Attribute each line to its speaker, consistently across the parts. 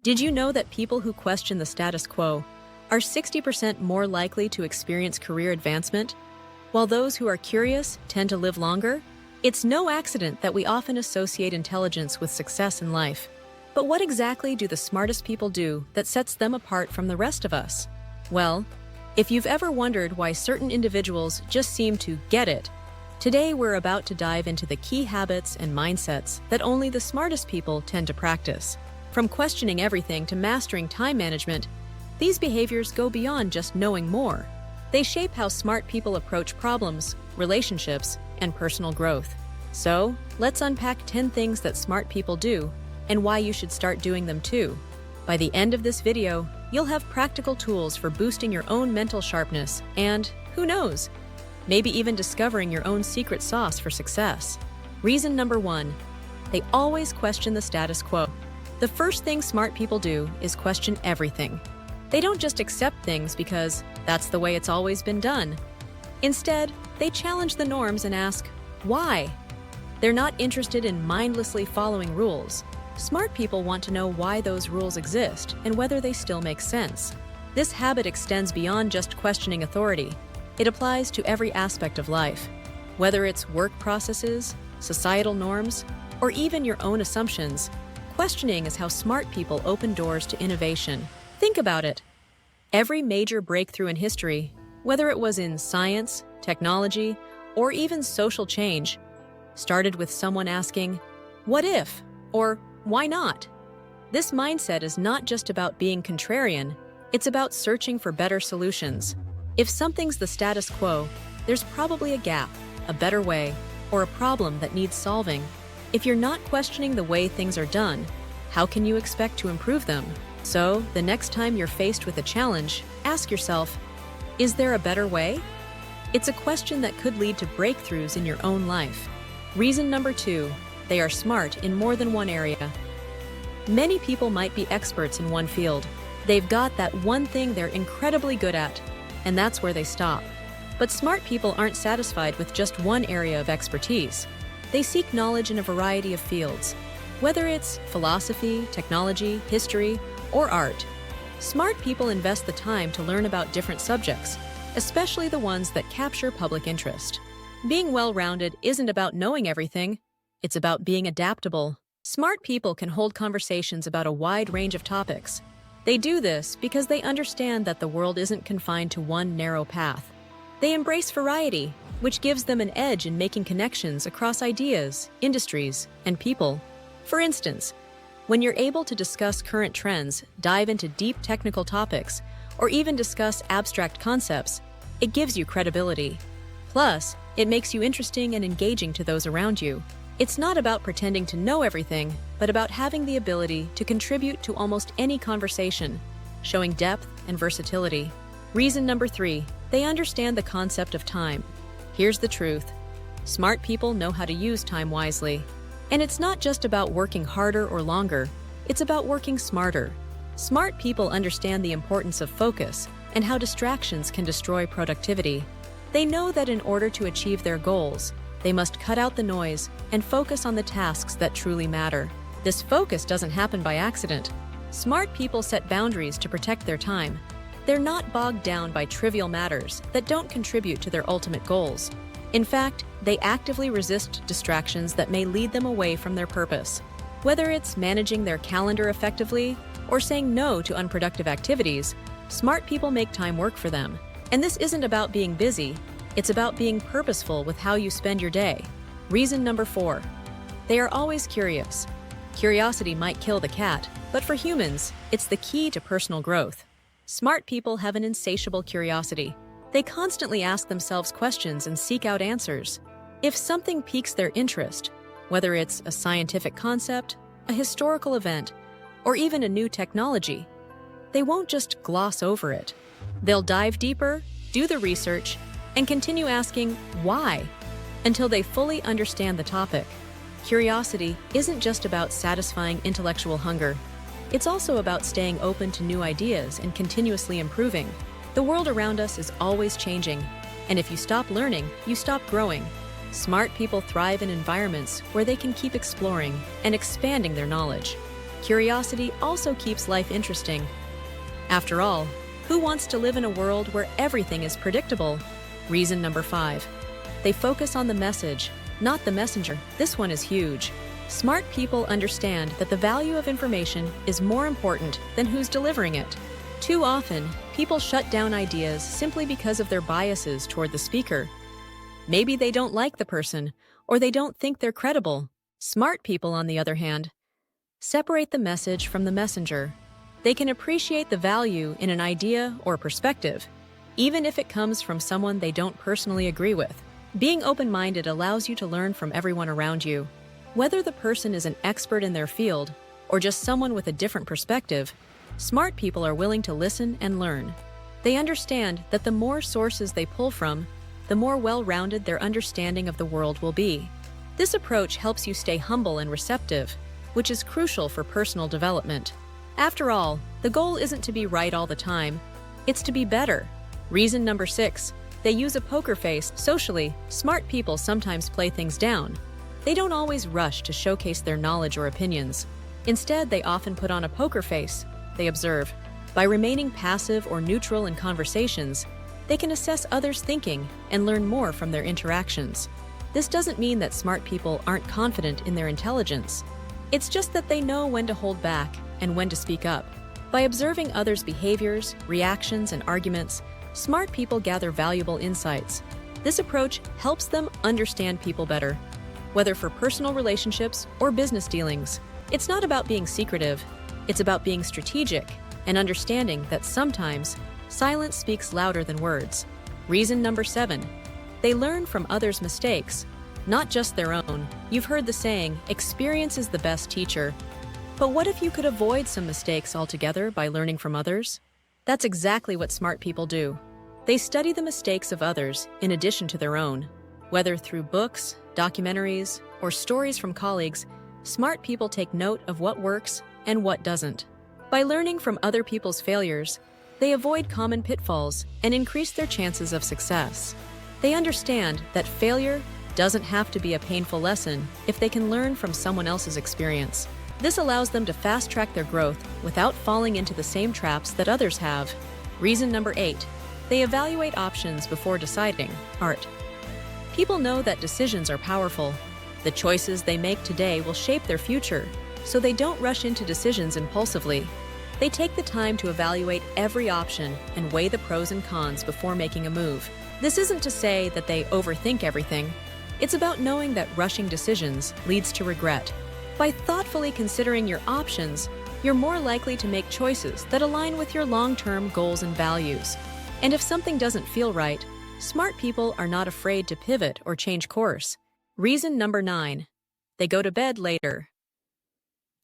Speaker 1: Did you know that people who question the status quo are 60% more likely to experience career advancement, while those who are curious tend to live longer? It's no accident that we often associate intelligence with success in life. But what exactly do the smartest people do that sets them apart from the rest of us? Well, if you've ever wondered why certain individuals just seem to get it, today we're about to dive into the key habits and mindsets that only the smartest people tend to practice. From questioning everything to mastering time management, these behaviors go beyond just knowing more. They shape how smart people approach problems, relationships, and personal growth. So, let's unpack 10 things that smart people do and why you should start doing them too. By the end of this video, you'll have practical tools for boosting your own mental sharpness and, who knows, maybe even discovering your own secret sauce for success. Reason number 1, they always question the status quo. The first thing smart people do is question everything. They don't just accept things because that's the way it's always been done. Instead, they challenge the norms and ask, why? They're not interested in mindlessly following rules. Smart people want to know why those rules exist and whether they still make sense. This habit extends beyond just questioning authority. It applies to every aspect of life. Whether it's work processes, societal norms, or even your own assumptions, questioning is how smart people open doors to innovation. Think about it. Every major breakthrough in history, whether it was in science, technology, or even social change, started with someone asking, "What if?" or "Why not?" This mindset is not just about being contrarian, it's about searching for better solutions. If something's the status quo, there's probably a gap, a better way, or a problem that needs solving. If you're not questioning the way things are done, how can you expect to improve them? So, the next time you're faced with a challenge, ask yourself, is there a better way? It's a question that could lead to breakthroughs in your own life. Reason number 2, they are smart in more than one area. Many people might be experts in one field. They've got that one thing they're incredibly good at, and that's where they stop. But smart people aren't satisfied with just one area of expertise. They seek knowledge in a variety of fields, whether it's philosophy, technology, history, or art. Smart people invest the time to learn about different subjects, especially the ones that capture public interest. Being well-rounded isn't about knowing everything, it's about being adaptable. Smart people can hold conversations about a wide range of topics. They do this because they understand that the world isn't confined to one narrow path. They embrace variety, which gives them an edge in making connections across ideas, industries, and people. For instance, when you're able to discuss current trends, dive into deep technical topics, or even discuss abstract concepts, it gives you credibility. Plus, it makes you interesting and engaging to those around you. It's not about pretending to know everything, but about having the ability to contribute to almost any conversation, showing depth and versatility. Reason number 3, they understand the concept of time. Here's the truth. Smart people know how to use time wisely. And it's not just about working harder or longer, it's about working smarter. Smart people understand the importance of focus and how distractions can destroy productivity. They know that in order to achieve their goals, they must cut out the noise and focus on the tasks that truly matter. This focus doesn't happen by accident. Smart people set boundaries to protect their time. They're not bogged down by trivial matters that don't contribute to their ultimate goals. In fact, they actively resist distractions that may lead them away from their purpose. Whether it's managing their calendar effectively or saying no to unproductive activities, smart people make time work for them. And this isn't about being busy, it's about being purposeful with how you spend your day. Reason number 4, they are always curious. Curiosity might kill the cat, but for humans, it's the key to personal growth. Smart people have an insatiable curiosity. They constantly ask themselves questions and seek out answers. If something piques their interest, whether it's a scientific concept, a historical event, or even a new technology, they won't just gloss over it. They'll dive deeper, do the research, and continue asking why until they fully understand the topic. Curiosity isn't just about satisfying intellectual hunger. It's also about staying open to new ideas and continuously improving. The world around us is always changing, and if you stop learning, you stop growing. Smart people thrive in environments where they can keep exploring and expanding their knowledge. Curiosity also keeps life interesting. After all, who wants to live in a world where everything is predictable? Reason number 5. They focus on the message, not the messenger. This one is huge. Smart people understand that the value of information is more important than who's delivering it. Too often, people shut down ideas simply because of their biases toward the speaker. Maybe they don't like the person, or they don't think they're credible. Smart people, on the other hand, separate the message from the messenger. They can appreciate the value in an idea or perspective, even if it comes from someone they don't personally agree with. Being open-minded allows you to learn from everyone around you. Whether the person is an expert in their field or just someone with a different perspective, smart people are willing to listen and learn. They understand that the more sources they pull from, the more well-rounded their understanding of the world will be. This approach helps you stay humble and receptive, which is crucial for personal development. After all, the goal isn't to be right all the time, it's to be better. Reason number 6. They use a poker face. Socially, smart people sometimes play things down. They don't always rush to showcase their knowledge or opinions. Instead, they often put on a poker face. They observe. By remaining passive or neutral in conversations, they can assess others' thinking and learn more from their interactions. This doesn't mean that smart people aren't confident in their intelligence. It's just that they know when to hold back and when to speak up. By observing others' behaviors, reactions, and arguments, smart people gather valuable insights. This approach helps them understand people better, whether for personal relationships or business dealings. It's not about being secretive, it's about being strategic and understanding that sometimes silence speaks louder than words. Reason number 7. They learn from others' mistakes, not just their own. You've heard the saying, experience is the best teacher. But what if you could avoid some mistakes altogether by learning from others? That's exactly what smart people do. They study the mistakes of others in addition to their own. Whether through books, documentaries, or stories from colleagues, smart people take note of what works and what doesn't. By learning from other people's failures, they avoid common pitfalls and increase their chances of success. They understand that failure doesn't have to be a painful lesson if they can learn from someone else's experience. This allows them to fast-track their growth without falling into the same traps that others have. Reason number 8. They evaluate options before deciding. Art. People know that decisions are powerful. The choices they make today will shape their future, so they don't rush into decisions impulsively. They take the time to evaluate every option and weigh the pros and cons before making a move. This isn't to say that they overthink everything. It's about knowing that rushing decisions leads to regret. By thoughtfully considering your options, you're more likely to make choices that align with your long-term goals and values. And if something doesn't feel right, smart people are not afraid to pivot or change course. Reason number 9. They go to bed later.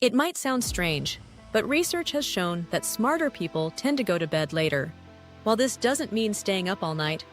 Speaker 1: It might sound strange, but research has shown that smarter people tend to go to bed later. While this doesn't mean staying up all night,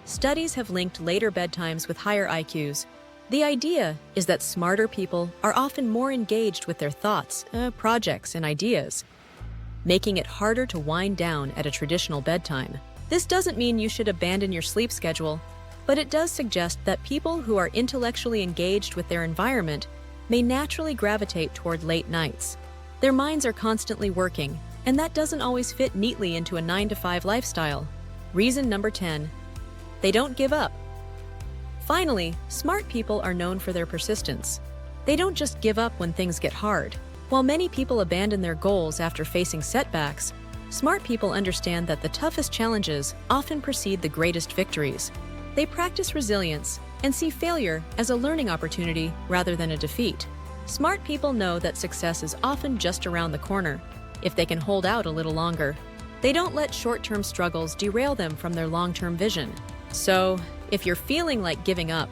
Speaker 1: studies have linked later bedtimes with higher IQs. The idea is that smarter people are often more engaged with their thoughts, projects, and ideas, making it harder to wind down at a traditional bedtime. This doesn't mean you should abandon your sleep schedule, but it does suggest that people who are intellectually engaged with their environment may naturally gravitate toward late nights. Their minds are constantly working, and that doesn't always fit neatly into a 9-to-5 lifestyle. Reason number 10. They don't give up. Finally, smart people are known for their persistence. They don't just give up when things get hard. While many people abandon their goals after facing setbacks, smart people understand that the toughest challenges often precede the greatest victories. They practice resilience and see failure as a learning opportunity rather than a defeat. Smart people know that success is often just around the corner, if they can hold out a little longer. They don't let short-term struggles derail them from their long-term vision. So, if you're feeling like giving up,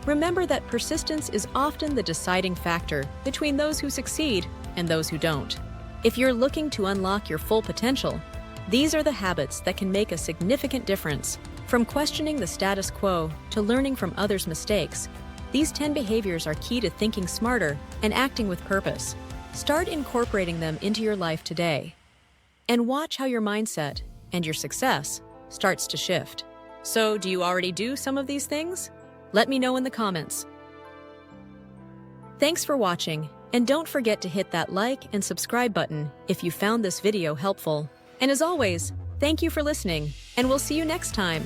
Speaker 1: remember that persistence is often the deciding factor between those who succeed and those who don't. If you're looking to unlock your full potential, these are the habits that can make a significant difference. From questioning the status quo to learning from others' mistakes, these 10 behaviors are key to thinking smarter and acting with purpose. Start incorporating them into your life today, and watch how your mindset and your success starts to shift. So, do you already do some of these things? Let me know in the comments. Thanks for watching, And don't forget to hit that like and subscribe button if you found this video helpful. And as always, thank you for listening, and we'll see you next time.